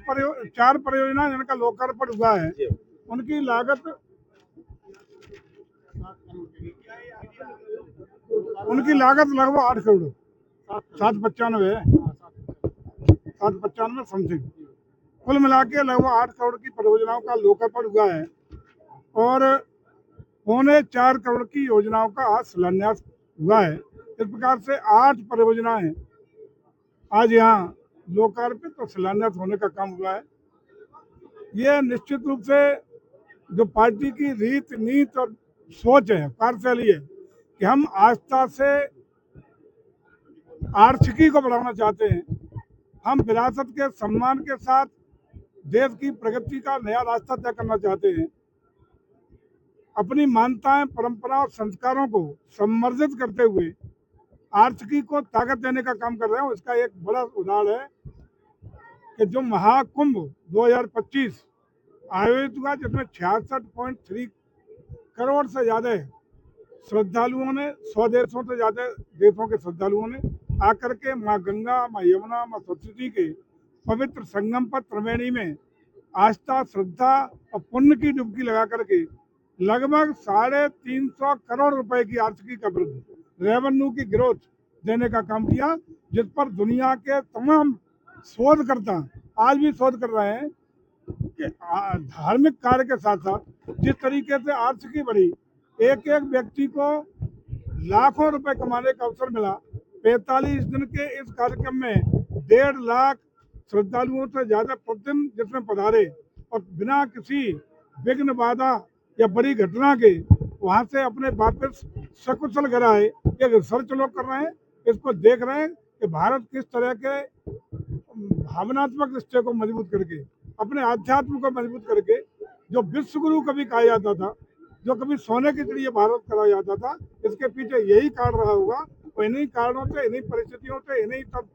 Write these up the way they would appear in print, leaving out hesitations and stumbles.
चार परियोजना जिनका लोकार्पण हुआ है, उनकी लागत लगभग 8 करोड़ 795 समथिंग, कुल मिला के लगभग 8 करोड़ की परियोजनाओं का लोकार्पण हुआ है और 4.25 करोड़ की योजनाओं का आज शिलान्यास हुआ है। इस प्रकार से 8 परियोजनाएं आज यहाँ लोकार्पित और शिलान्यास होने का काम हुआ है। ये निश्चित रूप से जो पार्टी की रीत नीति और सोच है, कार्यशैली है कि हम आस्था से आर्थिकी को बढ़ाना चाहते हैं। हम विरासत के सम्मान के साथ देश की प्रगति का नया रास्ता तय करना चाहते हैं। अपनी मान्यताएं, परंपरा और संस्कारों को सम्मार्जित करते हुए आर्थिकी को ताकत देने का काम कर रहे हैं। इसका एक बड़ा उदाहरण है कि जो महाकुंभ 2025 आयोजित हुआ, जिसमें 66.3 करोड़ से ज्यादा श्रद्धालुओं ने, 100 देशों से ज्यादा देशों के श्रद्धालुओं ने आकर के माँ गंगा, माँ यमुना, माँ सरस्वती के पवित्र संगम पर त्रिवेणी में आस्था, श्रद्धा और पुण्य की डुबकी लगा करके लगभग 350 करोड़ रुपए की आर्थिकी का वृद्धि, रेवेन्यू की ग्रोथ देने का काम किया, जिस पर दुनिया के तमाम शोधकर्ता आज भी शोध कर रहे हैं कि धार्मिक कार्य के साथ साथ जिस तरीके से आर्थिकी बढ़ी, एक एक व्यक्ति को लाखों रुपए कमाने का अवसर मिला। 45 दिन के इस कार्यक्रम में 1.5 लाख श्रद्धालुओं से ज्यादा प्रतिदिन जिसमें पधारे और बिना किसी विघ्न, बाधा या बड़ी घटना के वहां से अपने वापस सकुशल घर आए। ये रिसर्च लोग कर रहे हैं, इसको देख रहे हैं कि भारत किस तरह के भावनात्मक रिश्ते को मजबूत करके, अपने आध्यात्म को मजबूत करके, जो विश्व गुरु कभी कहा जाता था, जो कभी सोने के चिड़िया भारत कहा जाता था, इसके पीछे यही कारण रहा होगा। और इन्हीं कारणों से, इन्हीं परिस्थितियों से, इन्हीं सब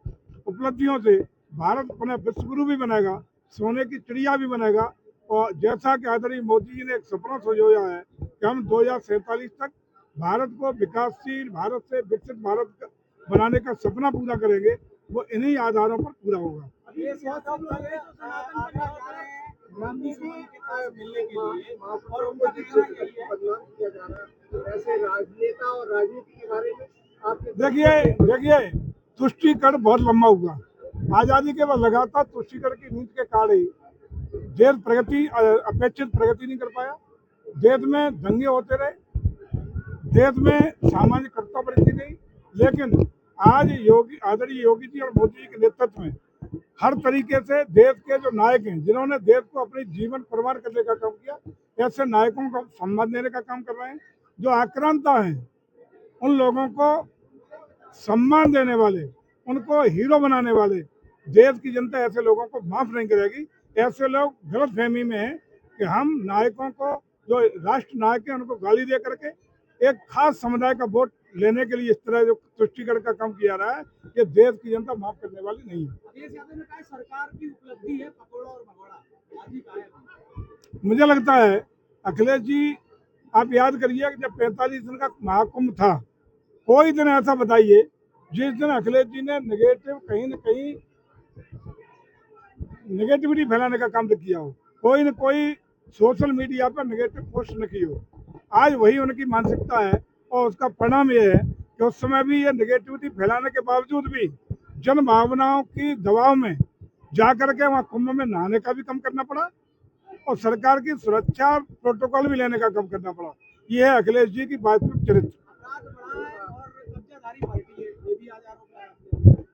उपलब्धियों से भारत अपना विश्व गुरु भी बनेगा, सोने की चिड़िया भी बनेगा। और जैसा कि आदरणीय मोदी जी ने एक सपना सोचा है कि हम 2047 तक भारत को विकासशील भारत से विकसित भारत बनाने का सपना पूरा करेंगे, वो इन्हीं आधारों पर पूरा होगा। मिलने के लिए और उनका बदनाम किया जा रहा है, ऐसे राजनेता और राजनीति के बारे में आप देखिए तुष्टिकरण बहुत लंबा हुआ। आजादी के बाद लगातार तुष्टिकरण की नीति के कारण ही देश प्रगति, अपेक्षित प्रगति नहीं कर पाया। देश में दंगे होते रहे, देश में सामाजिक कर्तव्य वृद्धि नहीं। लेकिन आज आदरणीय योगी जी और मोदी जी के नेतृत्व में हर तरीके से देश के जो नायक हैं, जिन्होंने देश को अपनी जीवन प्रमाण करने का काम किया, ऐसे नायकों को सम्मान देने का काम कर रहे हैं। जो आक्रांता हैं, उन लोगों को सम्मान देने वाले, उनको हीरो बनाने वाले, देश की जनता ऐसे लोगों को माफ नहीं करेगी। ऐसे लोग गलत फहमी में हैं कि हम नायकों को, जो राष्ट्र नायक हैं, उनको गाली दे करके एक खास समुदाय का वोट लेने के लिए इस तरह जो तुष्टिकरण का काम किया रहा है, ये देश की जनता माफ करने वाली नहीं है। सरकार की उपलब्धि है पकौड़ा और भगोड़ा। मुझे लगता है अखिलेश जी, आप याद करिए कि जब 45 दिन का महाकुंभ था, कोई दिन ऐसा बताइए जिस दिन अखिलेश जी ने कहीं न कहीं नेगेटिविटी फैलाने का काम किया हो, कोई न कोई सोशल मीडिया पर नेगेटिव पोस्ट न की हो। आज वही उनकी मानसिकता है और उसका परिणाम ये है कि उस समय भी ये नेगेटिविटी फैलाने के बावजूद भी जन भावनाओं की दबाव में जाकर के वहाँ कुंभ में नहाने का भी कम करना पड़ा और सरकार की सुरक्षा प्रोटोकॉल भी लेने का कम करना पड़ा। ये है अखिलेश जी की वास्तविक चरित्र।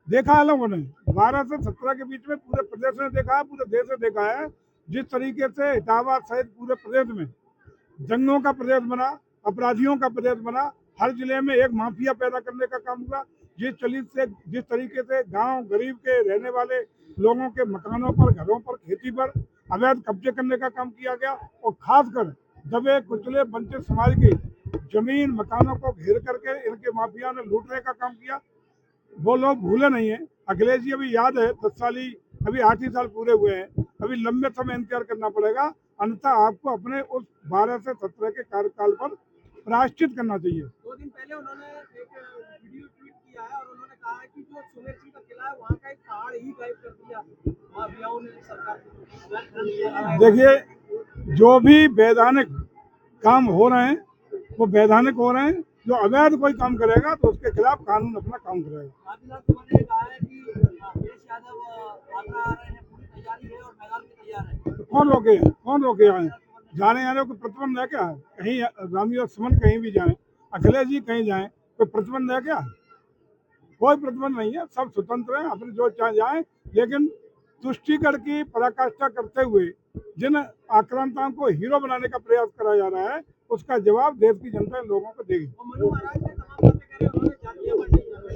देखा है लोगों ने 12 से 17 के बीच में पूरे प्रदेश में देखा है, पूरे देश में देखा है, जिस तरीके से इटावा सहित पूरे प्रदेश में दंगों का प्रदेश बना, अपराधियों का प्रदेश बना, हर जिले में एक माफिया पैदा करने का काम हुआ। जिस तरीके से गांव गरीब के रहने वाले लोगों के मकानों पर, घरों पर, खेती पर अवैध कब्जे करने का काम किया गया और खासकर दबे कुचले वंचित समाज की जमीन, मकानों को घेर करके इनके माफिया ने लूटने का काम किया, वो लोग भूले नहीं है। अखिलेश जी अभी याद है 10 साल ही, अभी 8 ही साल पूरे हुए हैं, अभी लंबे समय इंतजार करना पड़ेगा, अन्यथा आपको अपने उस 12 से 17 के कार्यकाल पर प्रायश्चित करना चाहिए। 2 दिन पहले उन्होंने एक वीडियो ट्वीट किया है और उन्होंने कहा है कि जो सुमेर सिंह का किला है वहाँ का एक पहाड़ ही गायब कर दिया माफियाओं ने सरकार को। देखिए, जो भी वैधानिक काम हो रहे हैं वो वैधानिक हो रहे हैं। जो अवैध कोई काम करेगा तो उसके खिलाफ कानून अपना काम करेगा। विधानसभा ने कहा है कि अखिलेश यादव यात्रा आ रहे हैं, पूरी तैयारी है और मैदान में तैयार है। तो कौन रोके आए जाने आने को प्रतिबंध है क्या? कहीं रामी और सुमन कहीं भी जाएं, अखिलेश जी कहीं जाएं, कोई प्रतिबंध है क्या? कोई प्रतिबंध नहीं है, सब स्वतंत्र हैं, अपने जो चाहे जाएं। लेकिन तुष्टिकरण की पराकाष्ठा करते हुए जिन आक्रांताओं को हीरो बनाने का प्रयास करा जा रहा है उसका जवाब देश की जनता इन लोगों को देगी। मनु महाराज ने तमाम बातें करी, उन्होंने जातीय